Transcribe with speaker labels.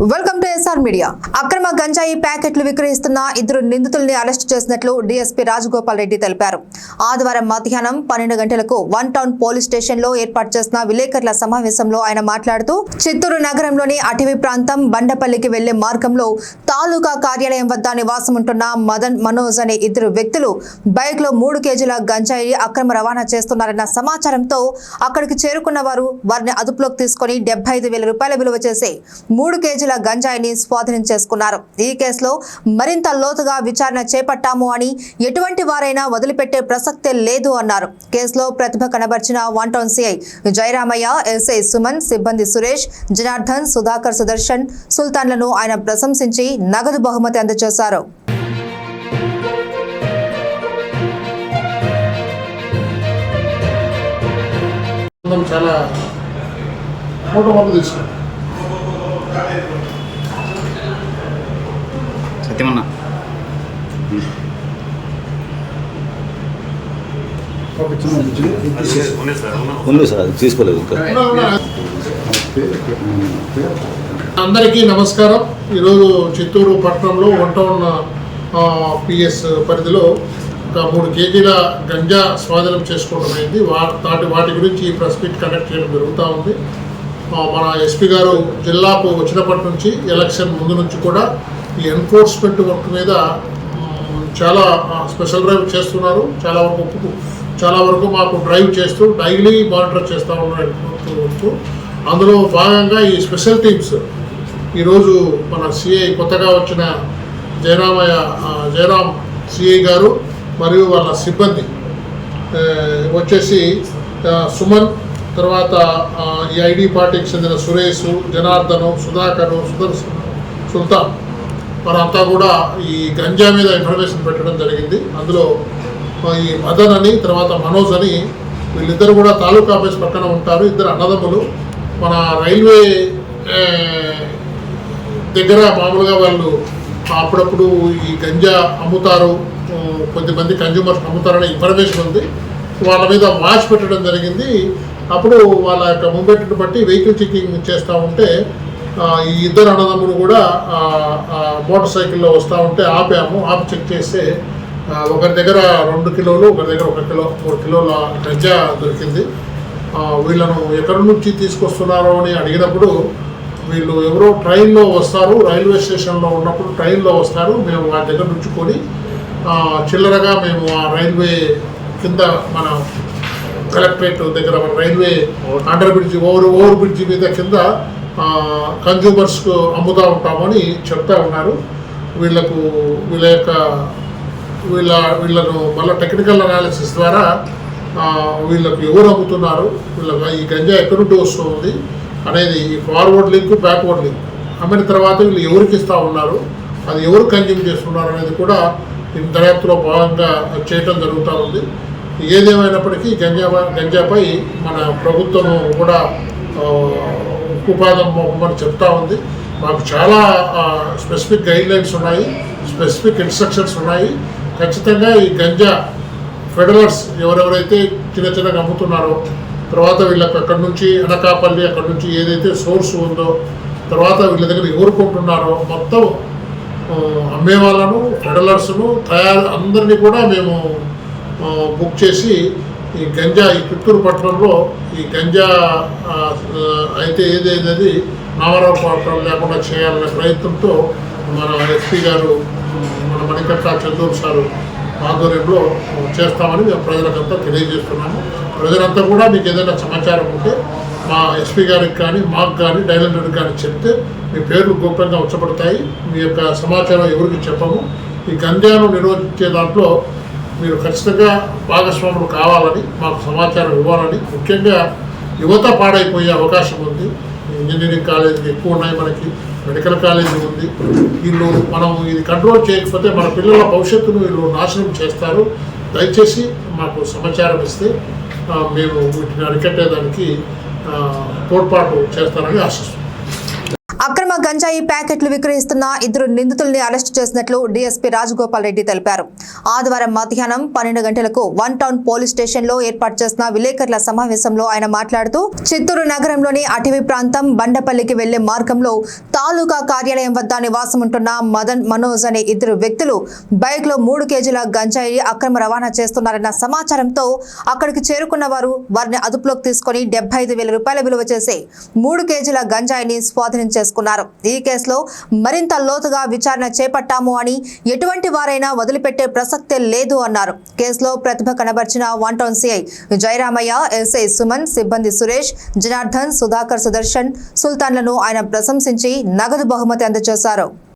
Speaker 1: Welcome to SR media. అక్రమ గంజాయి ప్యాకెట్లు విక్రయిస్తున్న ఇద్దరు నిందితుల్ని అరెస్టు చేసినట్లు డీఎస్పీ రాజగోపాల్ రెడ్డి తెలిపారు. ఆదివారం మధ్యాహ్నం 12 గంటలకు వన్ టౌన్ పోలీస్ స్టేషన్ లో ఏర్పాటు చేసిన విలేకరుల సమావేశంలో ఆయన మాట్లాడుతూ చిత్తూరు నగరంలోని అటవీ ప్రాంతం బండపల్లికి వెళ్లే మార్గంలో తాలూకా కార్యాలయం వద్ద నివాసం ఉంటున్న మదన్ మనోజ్ అనే ఇద్దరు వ్యక్తులు బైక్ లో 3 కేజీల గంజాయి అక్రమ రవాణా చేస్తున్నారన్న సమాచారంతో అక్కడికి చేరుకున్న వారిని అదుపులోకి తీసుకుని 75,000 రూపాయల విలువ చేసే 3 కేజీల గంజాయిని స్వాధీనం చేసుకున్నారు. ఈ కేసులో మరింత లోతుగా విచారణ చేపట్టాము అని ఎటువంటి వారైనా వదిలిపెట్టే ప్రసక్తే లేదు అన్నారు. కేసులో ప్రతిభ కనబర్చిన one town CI Jayaramaiah, SI Suman, సిబ్బంది సురేష్, జనార్దన్, సుధాకర్, సుదర్శన్, సుల్తాన్లను ఆయన ప్రశంసించి నగదు బహుమతి అందజేశారు.
Speaker 2: సత్యమన్నా
Speaker 3: ఉంది సార్, అది తీసుకోలేదు ఇంకా.
Speaker 4: అందరికీ నమస్కారం. ఈరోజు చిత్తూరు పట్టణంలో వన్ టౌన్ పిఎస్ పరిధిలో ఒక 3 కేజీల గంజా స్వాధీనం చేసుకోవడం అయింది. వాటి గురించి ప్రెస్ మీట్ కండక్ట్ చేయడం జరుగుతూ ఉంది. మన ఎస్పీ గారు జిల్లాకు వచ్చినప్పటి నుంచి ఎలక్షన్ ముందు నుంచి కూడా ఈ ఎన్ఫోర్స్మెంట్ వర్క్ మీద చాలా స్పెషల్ డ్రైవ్ చేస్తున్నారు. చాలా వరకు మాకు డ్రైవ్ చేస్తూ డైలీ మానిటర్ చేస్తూ ఉన్నారు. అందులో భాగంగా ఈ స్పెషల్ టీమ్స్ ఈరోజు మన సిఐ కొత్తగా వచ్చిన జయరామ్ సిఐ గారు మరియు వాళ్ళ సిబ్బంది వచ్చేసి సుమన్, తర్వాత ఈ ఐడి పార్టీకి చెందిన సురేష్, జనార్దను, సుధాకరు, సుల్తాన్ వారంతా కూడా ఈ గంజా మీద ఇన్ఫర్మేషన్ పెట్టడం జరిగింది. అందులో ఈ మదన్ అని, తర్వాత మనోజ్ అని, వీళ్ళిద్దరు కూడా తాలూకా ఆఫీస్ పక్కన ఉంటారు. ఇద్దరు అన్నదమ్ములు. మన రైల్వే దగ్గర మామూలుగా వాళ్ళు అప్పుడప్పుడు ఈ గంజా అమ్ముతారు, కొద్దిమంది కన్జ్యూమర్స్ అమ్ముతారనే ఇన్ఫర్మేషన్ ఉంది. వాళ్ళ మీద వాచ్ పెట్టడం జరిగింది. అప్పుడు వాళ్ళ యొక్క మూమెంట్ని బట్టి వెహికల్ చెకింగ్ చేస్తూ ఉంటే ఈ ఇద్దరు అన్నదమ్ములు కూడా మోటార్ సైకిల్లో వస్తూ ఉంటే ఆపి చెక్ చేస్తే ఒకరి దగ్గర 2 కిలోలు, ఒకరి దగ్గర 1 కిలో, 3 కిలోల గంజా దొరికింది. వీళ్ళను ఎక్కడి నుంచి తీసుకొస్తున్నారో అని అడిగినప్పుడు వీళ్ళు ఎవరో ట్రైన్లో వస్తారు, రైల్వే స్టేషన్లో ఉన్నప్పుడు ట్రైన్లో వస్తారు, మేము వాళ్ళ దగ్గర నుంచుకొని చిల్లరగా మేము ఆ రైల్వే కింద మన కలెక్టరేట్ దగ్గర మన railway under bridge over bridge మీద కింద కన్జ్యూమర్స్కు అమ్ముతూ ఉంటామని చెప్తా ఉన్నారు. వీళ్ళను మళ్ళీ టెక్నికల్ అనాలిసిస్ ద్వారా వీళ్ళకు ఎవరు అమ్ముతున్నారు, వీళ్ళకి ఈ గంజా ఎక్కడి నుండి వస్తుంది అనేది ఫార్వర్డ్ లింక్, బ్యాక్వర్డ్ లింక్ అమ్మిన తర్వాత వీళ్ళు ఎవరికి ఇస్తూ ఉన్నారు, అది ఎవరు కన్జ్యూమ్ చేస్తున్నారు అనేది కూడా దర్యాప్తులో భాగంగా చేయటం జరుగుతూ ఉంది. ఏదేమైనప్పటికీ గంజాపై మన ప్రభుత్వము కూడా ఉపాధం మొహమ్మని చెప్తా ఉంది. మాకు చాలా స్పెసిఫిక్ గైడ్లైన్స్ ఉన్నాయి, స్పెసిఫిక్ ఇన్స్ట్రక్షన్స్ ఉన్నాయి. ఖచ్చితంగా ఈ గంజా ఫెడరల్స్ ఎవరెవరైతే చిన్నగా అమ్ముతున్నారో, తర్వాత వీళ్ళకి అక్కడి నుంచి అనకాపల్లి, అక్కడి నుంచి ఏదైతే సోర్స్ ఉందో, తర్వాత వీళ్ళ దగ్గర ఎవరు కొంటున్నారో మొత్తం అమ్మే వాళ్ళను, ఫెడరల్స్ను, అందరినీ కూడా మేము బుక్ చేసి ఈ గంజా ఈ చిత్తూరు పట్టణంలో ఈ గంజా అయితే ఏదైనది నామరూపాలు లేకుండా చేయాలనే ప్రయత్నంతో మన ఎస్పీ గారు, మన మణికట్ట చందూరు సారు ఆధ్వర్యంలో చేస్తామని మేము ప్రజలకంతా తెలియజేస్తున్నాము. ప్రజలంతా కూడా మీకు ఏదైనా సమాచారం ఉంటే మా ఎస్పీ గారికి కానీ, మాకు కానీ, డైరెక్టర్కి కానీ చెప్తే మీ పేర్లు గోప్యంగా ఉంచబడతాయి. మీ యొక్క సమాచారం ఎవరికి చెప్పము. ఈ గంజాను నిరోధించే దాంట్లో మీరు ఖచ్చితంగా భాగస్వాములు కావాలని, మాకు సమాచారం ఇవ్వాలని. ముఖ్యంగా యువత పాడైపోయే అవకాశం ఉంది. ఇంజనీరింగ్ కాలేజీలు ఎక్కువ ఉన్నాయి, మనకి మెడికల్ కాలేజీ ఉంది. మనం ఇది కంట్రోల్ చేయకపోతే మన పిల్లల భవిష్యత్తును వీళ్ళు నాశనం చేస్తారు. దయచేసి మాకు సమాచారం ఇస్తే మేము వీటిని అరికట్టేదానికి తోడ్పాటు చేస్తారని ఆశిస్తున్నాం.
Speaker 1: అక్రమ గంజాయి ప్యాకెట్లు విక్రయిస్తున్న ఇద్దరు నిందితుల్ని అరెస్టు చేసినట్లు డీఎస్పీ రాజగోపాల్ రెడ్డి తెలిపారు. ఆదివారం మధ్యాహ్నం 12 గంటలకు 1 టౌన్ పోలీస్ స్టేషన్ లో ఏర్పాటు చేసిన విలేకరుల సమావేశంలో ఆయన మాట్లాడుతూ చిత్తూరు నగరంలోని అటవీ ప్రాంతం బండపల్లికి వెళ్లే మార్గంలో తాలూకా కార్యాలయం వద్ద నివాసం ఉంటున్న మదన్ మనోజ్ అనే ఇద్దరు వ్యక్తులు బైక్ లో 3 కేజీల గంజాయి అక్రమ రవాణా చేస్తున్నారన్న సమాచారంతో అక్కడికి చేరుకున్న వారు వారిని అదుపులోకి తీసుకుని 75,000 రూపాయల విలువ చేసే 3 కేజీల గంజాయిని స్వాధీనం చేసుకున్నారు. ఈ కేసులో మరింత లోతుగా విచారణ చేపట్టాము అని ఎటువంటి వారైనా వదిలిపెట్టే ప్రసక్తే లేదు అన్నారు. కేసులో ప్రతిభ కనబర్చిన 1 town CI Jayaramaiah, SI Suman, సిబ్బంది సురేష్, జనార్దన్, సుధాకర్, సుదర్శన్, సుల్తాన్లను ఆయన ప్రశంసించి నగదు బహుమతి అందజేశారు.